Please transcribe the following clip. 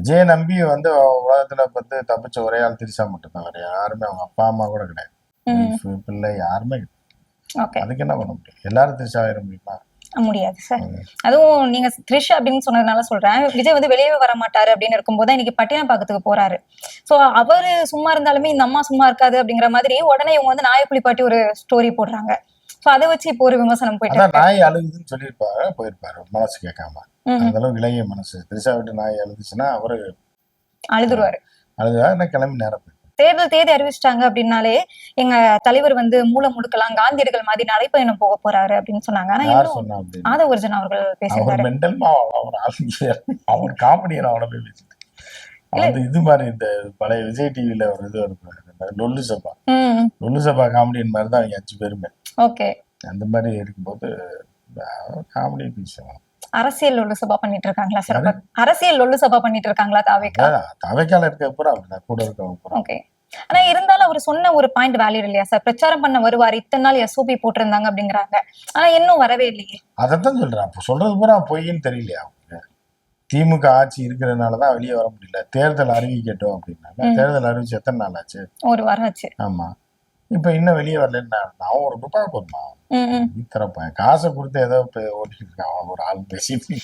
விஜயை நம்பி வந்து உலகத்துல வந்து தப்பிச்ச ஒரே ஆள் திரிஷா மட்டும்தான். வேற யாருமே அவங்க அப்பா அம்மா கூட கிடையாது. ஒய்ஃப் பிள்ளை யாருமே கிடையாது. ஓகே. அதுக்கு என்ன பண்ண முடியும்? எல்லாரும் திரிஷா ஆயிட முடியுமா? முடியாது சார். அதுவும் நீங்க த்ரிஷ் அப்படின்னு சொன்னதுனால சொல்றேன். விஜய் வந்து வெளியவே வர மாட்டாரு அப்படின்னு இருக்கும்போது இன்னைக்கு பட்டினப்பாக்கத்துக்கு போறாரு. சோ அவரு சும்மா இருந்தாலுமே இந்த அம்மா சும்மா இருக்காது அப்படிங்கிற மாதிரி உடனே இவங்க வந்து நாயை குளிப்பாட்டி ஒரு ஸ்டோரி போடுறாங்க. சோ அதை வச்சு இப்போ ஒரு விமர்சனம் போயிட்டு அதான் இருக்கு. நாய் அழுகுதுன்னு சொல்லியிருப்பாரு, போயிருப்பாரு மனசு கேட்காம. அந்த அளவுக்கு இளைய மனசு. திரிஷா விட்டு நாய் அழுதுச்சுன்னா அவரு அழுதுருவாரு. அழுதா என்ன கிளம்பி நேரம் போயிடும். தேர்தல் தேதி அறிவிச்சிட்டாங்க அப்படின்னாலே எங்க தலைவர் வந்து மூல முடுக்கலாம் காந்தியடிகள் மாதிரி நடைப்பயணம் போக போறாரு அப்படின்னு சொன்னாங்க. ஆனா யார் இன்னும் சொன்னா அப்படின்னு? ஆதவர்ஜன் அவர்கள் அவர் பேசியிருந்தாரு. மெண்டல் அவர் அவர் காமெடியன் அவனை போய் வச்சுட்டு இல்ல. வந்து இது மாதிரி இந்த பழைய விஜய் டிவில ஒரு இது இருப்பாரு, லொல்லு சபா. ம். லொல்லு சபா காமெடியன் மாதிரி தான் அவங்க 5 பேருமே. ஓகே. அந்த மாதிரி இருக்கும்போது காமெடி பீஸ். அரசியல் லொல்லு சபா பண்ணிட்டு இருக்காங்களா சார்? அப்ப அரசியல் லொல்லு சபா பண்ணிட்டு இருக்காங்களா தாவேக்கா? தவைக்கால இருக்க பூரா அப்படிதான், கூட இருக்கவங்க பூரா. ஓகே. ஆனா இருந்தாலும் அவர் சொன்ன ஒரு பாயிண்ட் வேலிட் இல்லையா சார்? பிரச்சாரம் பண்ண வருவார், இத்தனை நாள் எஸ்ஓபி போட்டிருந்தாங்க அப்படிங்கிறாங்க. ஆனா இன்னும் வரவே இல்லையே. அதைத்தான் சொல்றேன். அப்ப சொல்றது பூரா பொய்ன்னு தெரியலையா அவங்க? திமுக ஆட்சி இருக்கிறதுனாலதான் வெளியே வர முடியல. தேர்தல் அறிவிக்கட்டும் அப்படின்னால தேர்தல் அறிவிச்சு எத்தனை நாள் ஆச்சு? ஒரு வாரம் ஆச்சு. ஆமா. இப்ப இன்னும் வெளியே வரலன்னா அவன் ஒரு ரூபாய் போதுமா? தரப்பேன் காசை கொடுத்து ஏதோ ஓட்டிட்டு இருக்கான் ஒரு ஆள் பேசிட்டு.